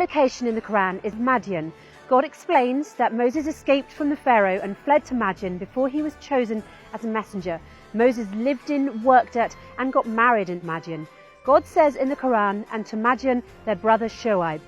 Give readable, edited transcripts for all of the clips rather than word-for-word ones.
location in the Quran is Madian. God explains that Moses escaped from the Pharaoh and fled to Madian before he was chosen as a messenger. Moses lived in, worked at, and got married in Madian. God says in the Quran, and to Madian their brother Shoaib.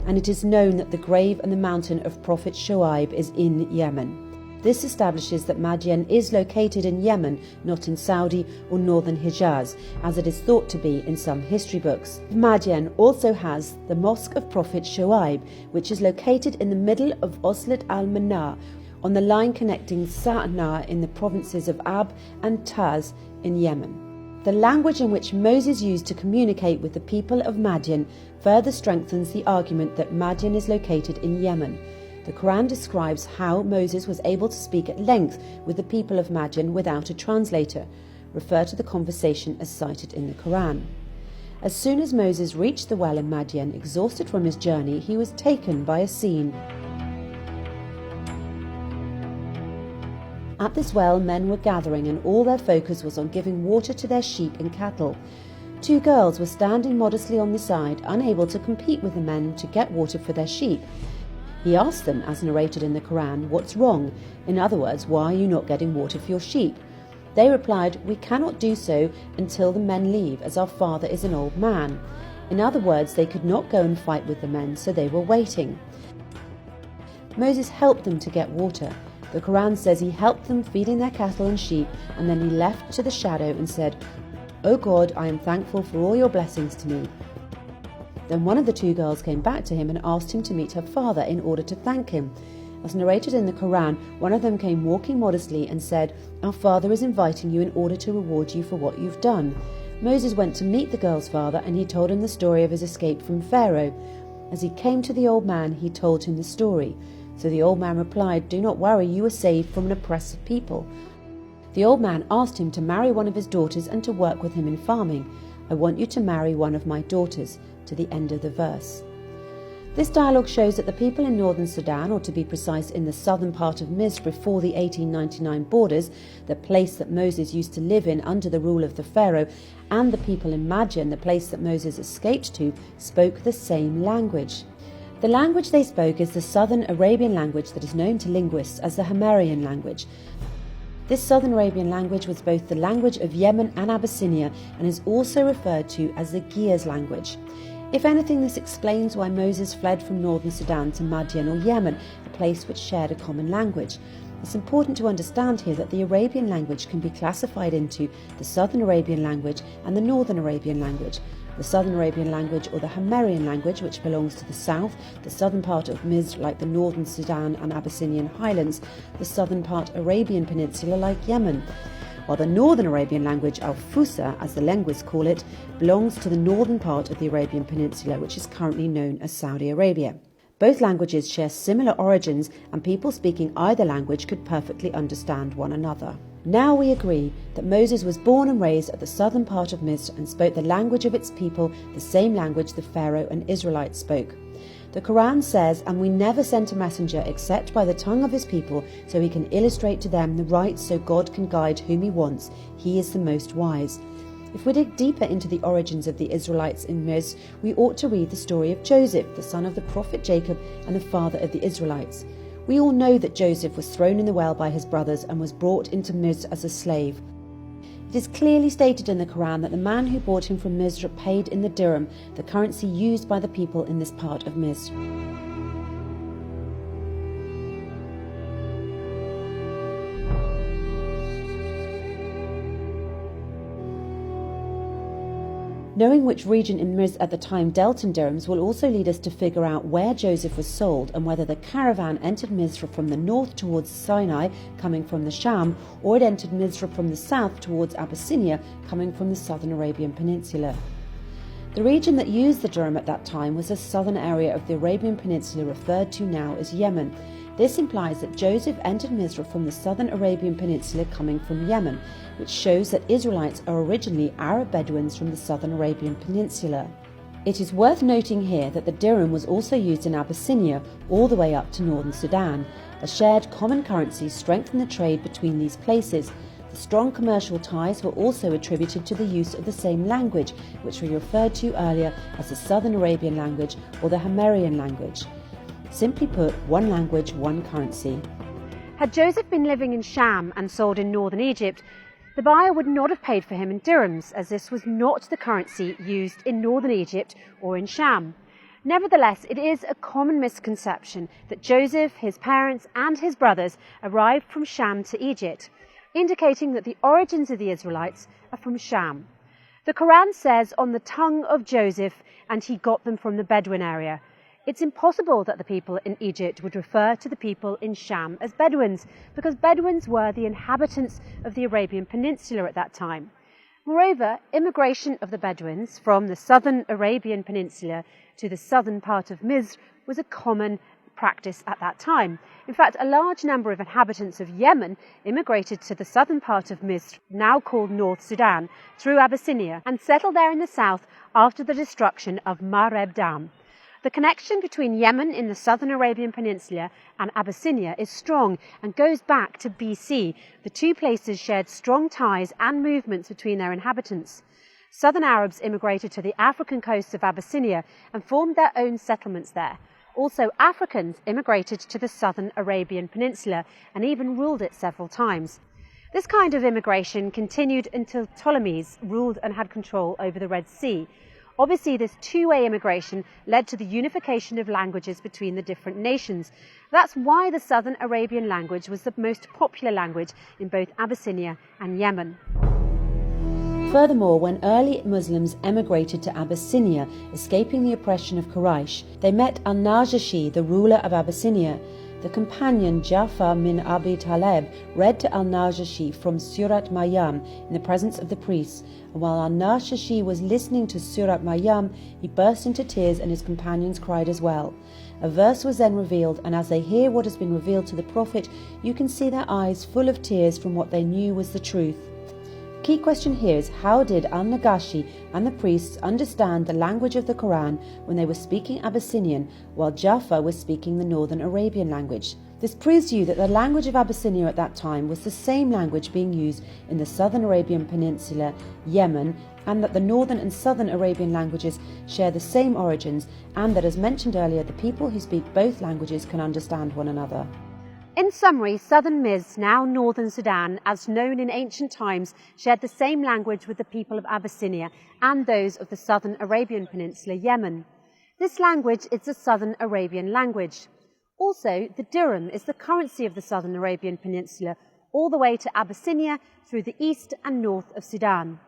And it is known that the grave and the mountain of Prophet Shoaib is in Yemen. This establishes that Madian is located in Yemen, not in Saudi or northern Hijaz, as it is thought to be in some history books. Madian also has the Mosque of Prophet Shoaib, which is located in the middle of Oslat al-Manar, on the line connecting Sa'na in the provinces of Ab and Taz in Yemen. The language in which Moses used to communicate with the people of Madian further strengthens the argument that Madian is located in Yemen. The Quran describes how Moses was able to speak at length with the people of Madian without a translator. Refer to the conversation as cited in the Quran. As soon as Moses reached the well in Madian, exhausted from his journey, he was taken by a scene. At this well, men were gathering, and all their focus was on giving water to their sheep and cattle. Two girls were standing modestly on the side, unable to compete with the men to get water for their sheep. He asked them, as narrated in the Quran, "What's wrong?" In other words, why are you not getting water for your sheep? They replied, "We cannot do so until the men leave, as our father is an old man." In other words, they could not go and fight with the men, so they were waiting. Moses helped them to get water. The Quran says he helped them feeding their cattle and sheep, and then he left to the shadow and said, "O God, I am thankful for all your blessings to me." Then one of the two girls came back to him and asked him to meet her father in order to thank him. As narrated in the Quran, one of them came walking modestly and said, "Our father is inviting you in order to reward you for what you've done." Moses went to meet the girl's father, and he told him the story of his escape from Pharaoh. As he came to the old man, he told him the story. So the old man replied, "Do not worry, you were saved from an oppressive people." The old man asked him to marry one of his daughters and to work with him in farming. "I want you to marry one of my daughters," to the end of the verse. This dialogue shows that the people in northern Sudan, or to be precise in the southern part of Misr before the 1899 borders, the place that Moses used to live in under the rule of the Pharaoh, and the people in Madian, the place that Moses escaped to, spoke the same language. The language they spoke is the southern Arabian language that is known to linguists as the Hammerian language. This southern Arabian language was both the language of Yemen and Abyssinia, and is also referred to as the Gears language. If anything, this explains why Moses fled from northern Sudan to Madian or Yemen, a place which shared a common language. It's important to understand here that the Arabian language can be classified into the southern Arabian language and the northern Arabian language. The southern Arabian language, or the Hammerian language, which belongs to the south, the southern part of Misr like the northern Sudan and Abyssinian highlands, the southern part Arabian peninsula like Yemen, while the northern Arabian language, al-Fusa, as the linguists call it, belongs to the northern part of the Arabian Peninsula, which is currently known as Saudi Arabia. Both languages share similar origins, and people speaking either language could perfectly understand one another. Now we agree that Moses was born and raised at the southern part of Misr and spoke the language of its people, the same language the Pharaoh and Israelites spoke. The Quran says, "And we never sent a messenger except by the tongue of his people, so he can illustrate to them the right, so God can guide whom he wants. He is the most wise." If we dig deeper into the origins of the Israelites in Misr, we ought to read the story of Joseph, the son of the prophet Jacob and the father of the Israelites. We all know that Joseph was thrown in the well by his brothers and was brought into Misr as a slave. It is clearly stated in the Quran that the man who bought him from Misr paid in the dirham, the currency used by the people in this part of Misr. Knowing which region in Misr at the time dealt in dirhams will also lead us to figure out where Joseph was sold and whether the caravan entered Misr from the north towards Sinai, coming from the Sham, or it entered Misr from the south towards Abyssinia, coming from the southern Arabian Peninsula. The region that used the dirham at that time was the southern area of the Arabian Peninsula referred to now as Yemen. This implies that Joseph entered Misr from the southern Arabian Peninsula coming from Yemen, which shows that Israelites are originally Arab Bedouins from the southern Arabian Peninsula. It is worth noting here that the dirham was also used in Abyssinia all the way up to northern Sudan. The shared common currency strengthened the trade between these places. The Strong commercial ties were also attributed to the use of the same language, which we referred to earlier as the Southern Arabian language or the Hammerian language. Simply put, one language, one currency. Had Joseph been living in Sham and sold in northern Egypt, the buyer would not have paid for him in dirhams, as this was not the currency used in northern Egypt or in Sham. Nevertheless, it is a common misconception that Joseph, his parents and his brothers arrived from Sham to Egypt, indicating that the origins of the Israelites are from Sham. The Quran says on the tongue of Joseph, and he got them from the Bedouin area. It's impossible that the people in Egypt would refer to the people in Sham as Bedouins, because Bedouins were the inhabitants of the Arabian Peninsula at that time. Moreover, immigration of the Bedouins from the southern Arabian Peninsula to the southern part of Misr was a common practice at that time. In fact, a large number of inhabitants of Yemen immigrated to the southern part of Misr, now called North Sudan, through Abyssinia, and settled there in the south after the destruction of Mareb Dam. The connection between Yemen in the southern Arabian Peninsula and Abyssinia is strong and goes back to BC. The two places shared strong ties and movements between their inhabitants. Southern Arabs immigrated to the African coasts of Abyssinia and formed their own settlements there. Also, Africans immigrated to the southern Arabian Peninsula and even ruled it several times. This kind of immigration continued until Ptolemies ruled and had control over the Red Sea. Obviously, this two-way immigration led to the unification of languages between the different nations. That's why the Southern Arabian language was the most popular language in both Abyssinia and Yemen. Furthermore, when early Muslims emigrated to Abyssinia, escaping the oppression of Quraysh, they met al-Najashi, the ruler of Abyssinia. The companion Ja'far bin Abi Talib read to al-Najashi from Surat Maryam in the presence of the priests, and while al-Najashi was listening to Surat Maryam, he burst into tears and his companions cried as well. A verse was then revealed, and as they hear what has been revealed to the Prophet, you can see their eyes full of tears from what they knew was the truth. The key question here is, how did al-Najashi and the priests understand the language of the Quran when they were speaking Abyssinian while Ja'far was speaking the Northern Arabian language? This proves to you that the language of Abyssinia at that time was the same language being used in the Southern Arabian Peninsula, Yemen, and that the Northern and Southern Arabian languages share the same origins, and that, as mentioned earlier, the people who speak both languages can understand one another. In summary, southern Misr, now northern Sudan, as known in ancient times, shared the same language with the people of Abyssinia and those of the southern Arabian Peninsula, Yemen. This language is the Southern Arabian language. Also, the dirham is the currency of the Southern Arabian Peninsula, all the way to Abyssinia through the east and north of Sudan.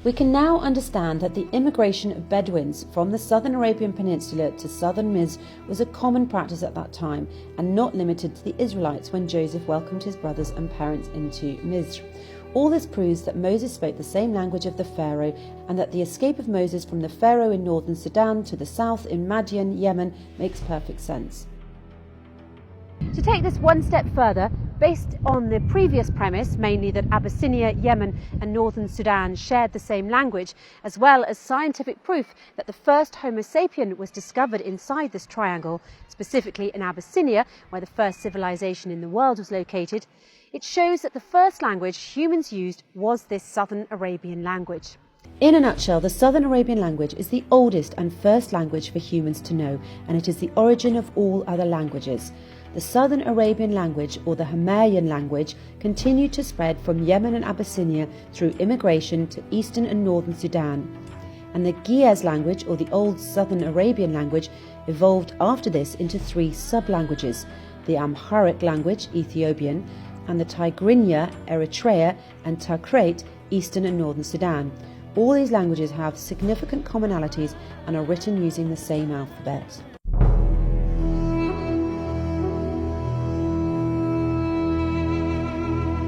We can now understand that the immigration of Bedouins from the Southern Arabian Peninsula to southern Misr was a common practice at that time and not limited to the Israelites when Joseph welcomed his brothers and parents into Misr. All this proves that Moses spoke the same language of the Pharaoh, and that the escape of Moses from the Pharaoh in northern Sudan to the south in Madian, Yemen, makes perfect sense. To take this one step further, based on the previous premise, mainly that Abyssinia, Yemen and northern Sudan shared the same language, as well as scientific proof that the first Homo sapien was discovered inside this triangle, specifically in Abyssinia, where the first civilization in the world was located, it shows that the first language humans used was this Southern Arabian language. In a nutshell, the Southern Arabian language is the oldest and first language for humans to know, and it is the origin of all other languages. The Southern Arabian language, or the Hammerian language, continued to spread from Yemen and Abyssinia through immigration to eastern and northern Sudan. And the Ge'ez language, or the Old Southern Arabian language, evolved after this into three sub-languages: the Amharic language, Ethiopian, and the Tigrinya, Eritrea, and Tikrit, eastern and northern Sudan. All these languages have significant commonalities and are written using the same alphabet.